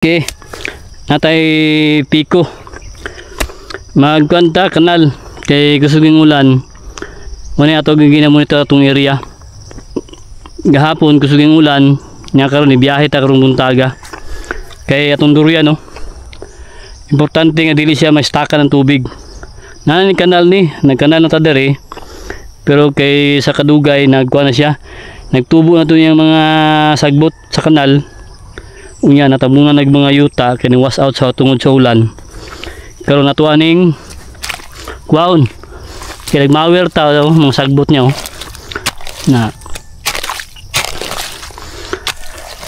Okay, natay piko magkwanta kanal kay kusuging ulan muna ato ginamonitor atong area gahapon kusuging ulan nya karon ni biyahe ta karong buntaga kay atong durian no importante nga dili siya ma-stackan ng tubig na ni kanal ni nagkanal na ta dere pero kay sa kadugay nagkuha na siya nagtubo na to yung mga sagbot sa kanal unya natabunan nag mga yuta kini was out sa tungod sa ulan karon nato aning kuwaon kay nagmawer ta mga sagbot niya na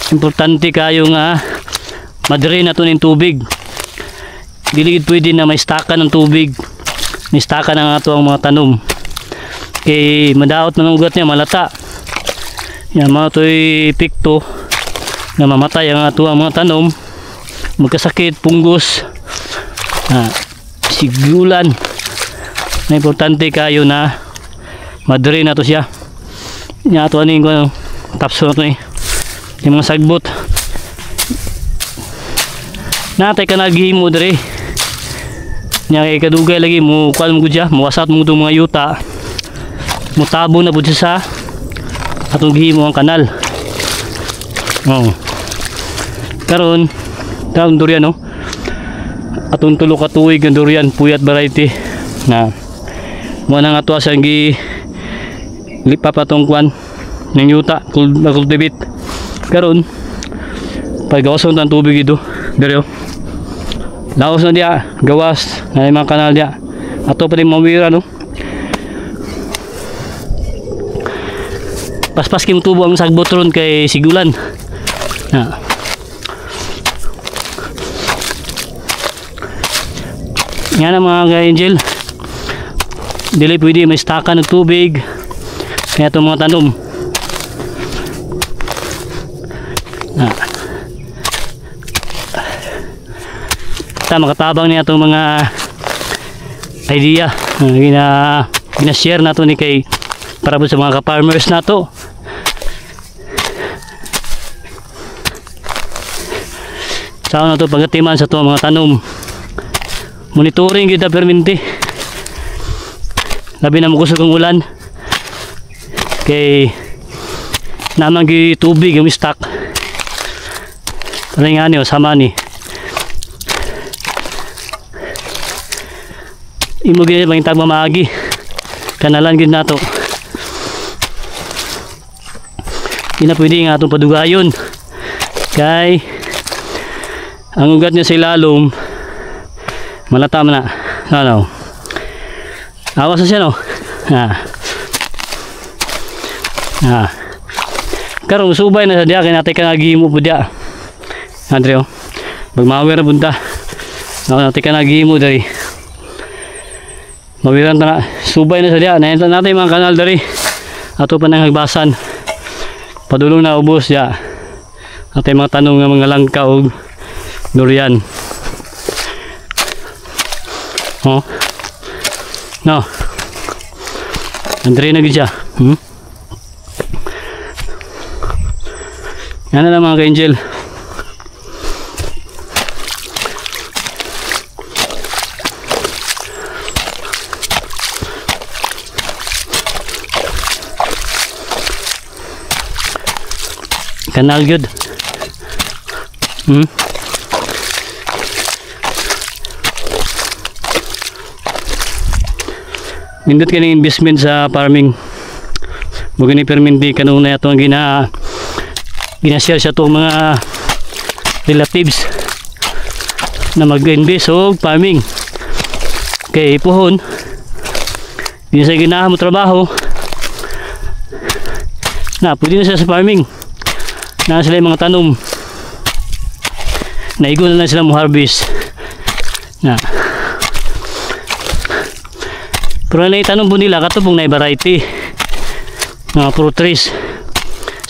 importante kayo nga madre na to ning tubig dili gid pwede na may staka ng tubig may staka na nga to ang mga tanom kay madaot ng ugat niya malata yan mga to'y pikto na mamatay ang ato ang mga tanom magkasakit, punggos sigulan na importante kayo na madre na to siya nga ato aning tapso na to yung mga sagbot natay ka naghihimo dere nga kay kadugay lagi mo kuan mo gudya mawasat mo itong mga yuta mutabo na po siya sa atong gihimo ang kanal karon daon durian no atong tulo ka tuig ng durian puyat variety na mo nang ato asang gi lipa patong kwan ng yuta kultivate karon pagawason ang tubig ito dere laos na dia gawas na mga kanal dia ato pa rin mawira no paspas kim tubo ang sagbot ron kay sigulan yan ang mga ka-angel dili pwede may staka ng tubig kaya itong mga tanom makatabang niya itong mga idea gina-share na ito ni kay para po sa mga ka-farmers na ito saan na ito pagkatiman sa ito mga tanom monitoring kita perminti labi na makusog ang ulan kay naman tubig yung stock ano nga niyo sama ni imo gina bang tagmamagi kanalan gid nato ina pwede nga atong padugayon kay ang ugat niya sa ilalom malata man na ano awas na siya no karong subay na sa diya kaya natin ka nagihimo po diya Andreo magmawer na punta natin ka nagihimo dari mawiran na subay na sa diya nahintan natin mga kanal dari ato pa nang hagbasan padulong na ubos diya natin mga tanong ng mga langka o durian no Andre na gid siya yan na lang mga ka-angel kanal good nindot ka ng investment sa farming mo gani perminti kanuna ito ang ginashare sa itong mga relatives na mag-invest o farming kay ipuhon hindi sa ginaha mo trabaho na pwede na sila sa farming na sila yung mga tanom naigo na lang sila mo harvest pero na itanong po nila katubong na variety mga fruit trees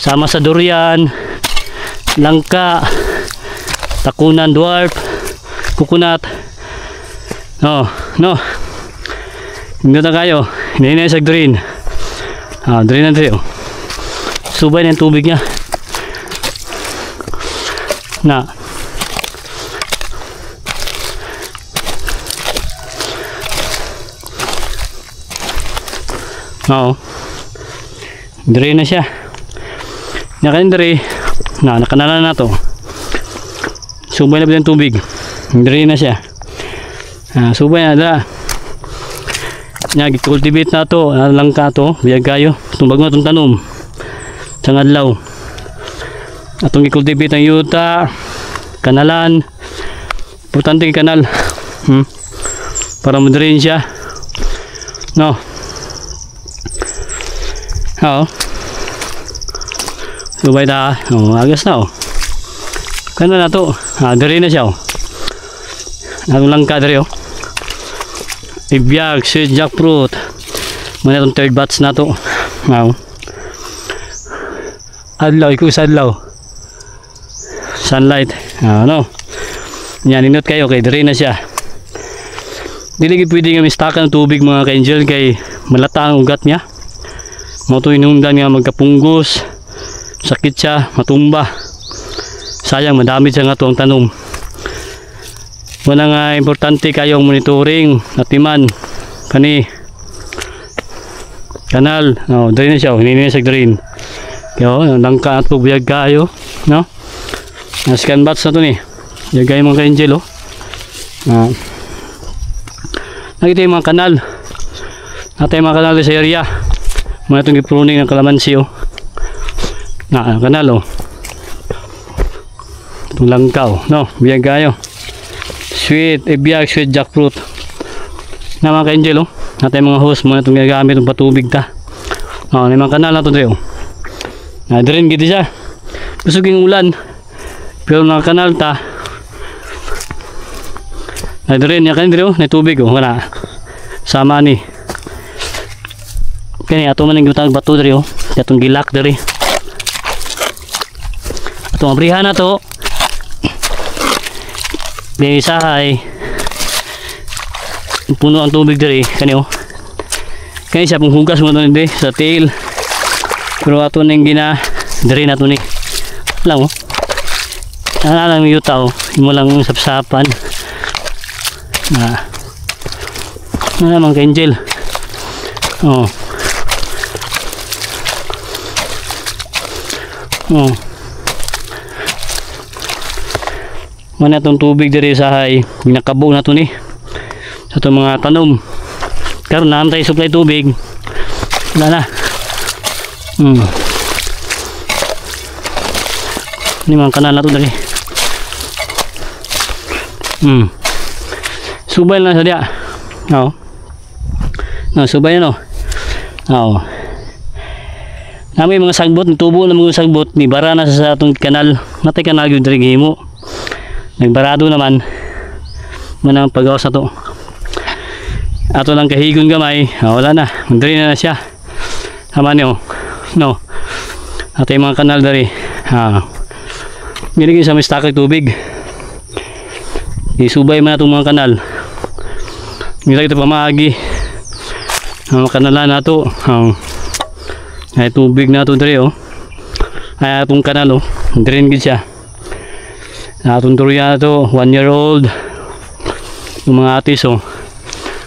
sama sa durian langka takunan dwarf coconut no hindi na kayo hindi na isag drain drain na drain subay na yung tubig nya na Oo. Dire na siya. Nakain dire. Nakanalan na to. Subay na ba yung tubig? Dire na siya. Subay na da. Kultivate na to. Langka to. Biyag kayo. Itong bago na itong tanom. Isang adlaw. Atong i-cultivate ang yuta. Kanalan. Importante yung kanal. Para ma-drain siya. No. Oo. Subay na. Agas na Kanal na to. Dire na siya Atong langka dire Ibiyag, sweet jackfruit. Muna itong third batch na to. Adlaw, ikaw sa adlaw. Sunlight. Ano? Yan, inot kayo. Kay dire na siya. Dili pwede nga mistakan ng tubig mga ka-angel kay malata ang ugat niya. Mauto inundan nga magkapunggos. Sakit siya, matumba. Sayang, madami siya nga to ang tanom. Wala nga importante kayong monitoring at iman kani kanal drain na siya hindi na siya drain kaya langka at buyag kayo no scan bats na to ni buyag kayo mga ka-angel nakita yung mga kanal natin yung mga kanal sa area mga itong ipruning ng kalamansi kanal itong langka no buyag kayo sweet, ibiyag, sweet jackfruit na mga ka-angel natin mga hose muna itong gagamit itong patubig ta may mga kanal na ito dre drain giti siya kusuging ulan pero mga kanal ta drain niya kanil dre tubig wala sama ni kani ato man yung gutang bato dre itong gilak dre itong abrihan na to di sahay puno ang tubig diri kani siya pong hugas mo doon sa tail pero ato nang gina diri na to ni lang lang yuta mo lang sapsapan naman ka-angel mana itong tubig diri sa hay ginakabo na ito ni sa itong mga tanom karon naantay supply tubig wala na ini mga kanal na ito diri subay na sa diya subay na namin mga sagbot tubo na mga sagbot ni bara na sa itong kanal natay kanal yung diri gihimo nagbarado naman manang pagawas na to ato lang kahigon gamay wala na mandari na siya haman nyo no ato yung mga kanal dari binigyan sa may stakag tubig isubay mo na itong mga kanal nila ito pamagi ang kanala na ito ay tubig na ito dari ay itong kanal drain gid siya atong durian na to 1 year old yung mga atis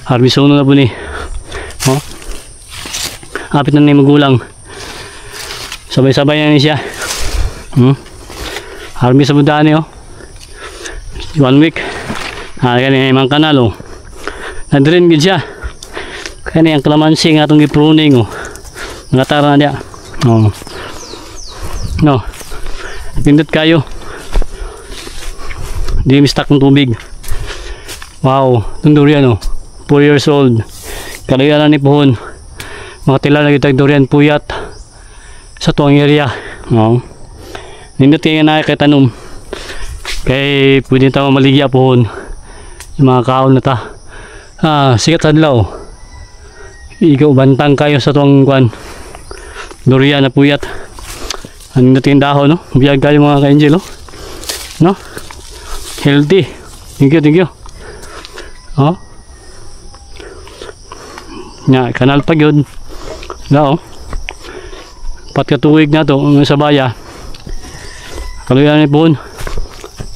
harbisono na po ni apit na na yung magulang sabay sabay na siya harbis sa budaan 1 week ganyan yung mga kanal na-drain gid siya kaya na yung kalamansi nga itong gipruning nangatara na niya no pindot kayo di mistak ng tubig wow itong durian 4 years old kaluyan na ni pohon mga tila na kitag durian puyat sa tuwang area nindot kayo na kay tanom kay pwede tayo maligya pohon yung mga kaon na ta sikat adlaw ikaw bantang kayo sa tuwang kwan durian na puyat nindot yung dahon biyag kayo mga ka-angel no healthy thank you kanal pag yun patkatuwig na to sa baya kaluyan ni pohon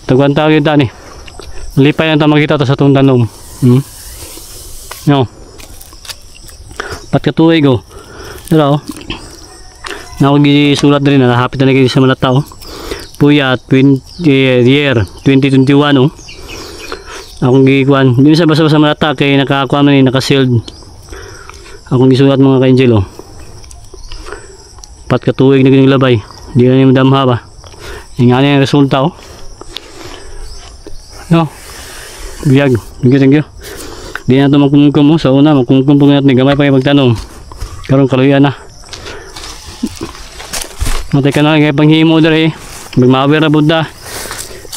tagwan tawag yun tani lipay ang makita to sa itong tanom patkatuwig Pero na ako gisulat rin na hapit na lagi sa mga tao. Puyat year 2021 oh. Akong gikuan. Di sa basa-basa malata kay nakakuha man ni naka-sealed. Akong gisulat mga ka-angel oh. Pat katuig na gining labay. Di na ni madamha ba. Ingani ang resulta oh. No. Biyag. Thank you. Di na ito magkumkum mo. Sa una, magkumkum po natin. Gamay pa kayo magtanong. Karong kaluyan na. Matay ka na lang kayo panghimo dali. Magmawer na Buddha.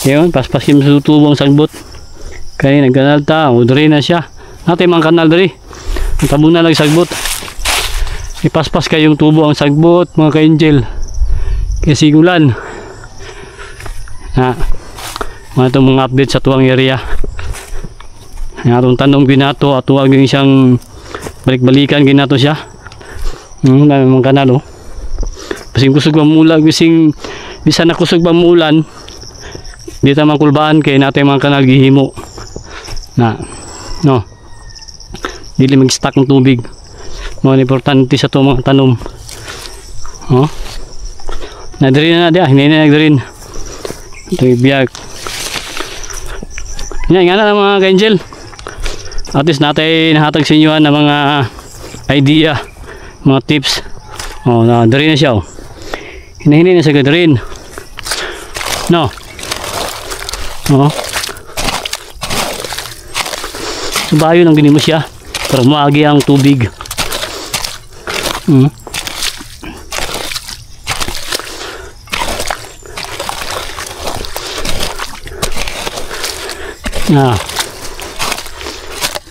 Yun, paspasin mo sa tubo ang sagbot. Kaya nagkanal ta. O dali na siya. Natay mga kanal dali. Ang tabo na lang sagbot. Ipaspas kayong tubo ang sagbot mga ka-angel. Kaya sigulan. Ha. Mga itong mga update sa tuwang area. Ang atong tanong ginato at huwag yung isang balik-balikan ginato siya. Dami mga kanal oh. Bising kusog mamulan, bising bisan na kusog mamulan. Di ta makulbaan kay natin mga kanal gihimo. Na no. Dili mag-stack ng tubig. Mga importante sa itong mga tanom. Oh. Nadirin na dia, hindi na nagdirin. Ito ibiyag. Yan nga na mga ka-angel. At least natin nahatag sa inyo na mga idea, mga tips. Oh, nadirin na siya oh. Hinahinay na sa gadirin. No. Oh. So bayo nang ginimo siya para maagi ang tubig.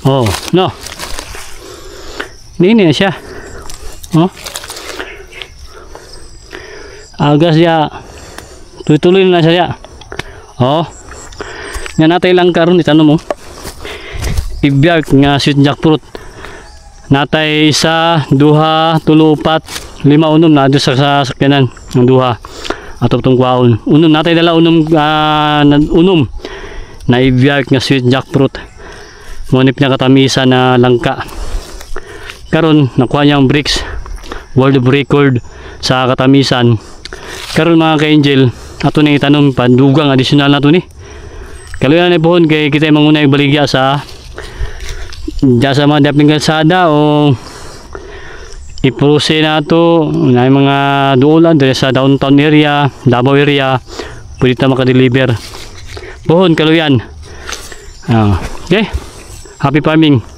Oh, no. Ini siya. Oh. Agas ya. Tuloy-tuloy na siya. Oh. Nga natay lang karon itanong mo. Ibiyag nga sweet jackfruit. Natay isa, duha, tulo, upat, lima unom na do sa sakyanan ng duha. Ato tong kwaon. Unom natay dala unom unom. Na ibiyag nga sweet jackfruit. Ngunit niya katamisa na langka. Karon nakuha niya ang bricks world of record sa katamisan. Karon mga ka-angel, ato na itanom pandugang additional na to ni. Kaluyan na pohon kay kita manguna yung baligya sa sa mga daping kalsada o iprose na to na mga duulan dire sa downtown area, Davao area, pwede ta makadeliver. Pohon kaluyan. Okay. Happy farming.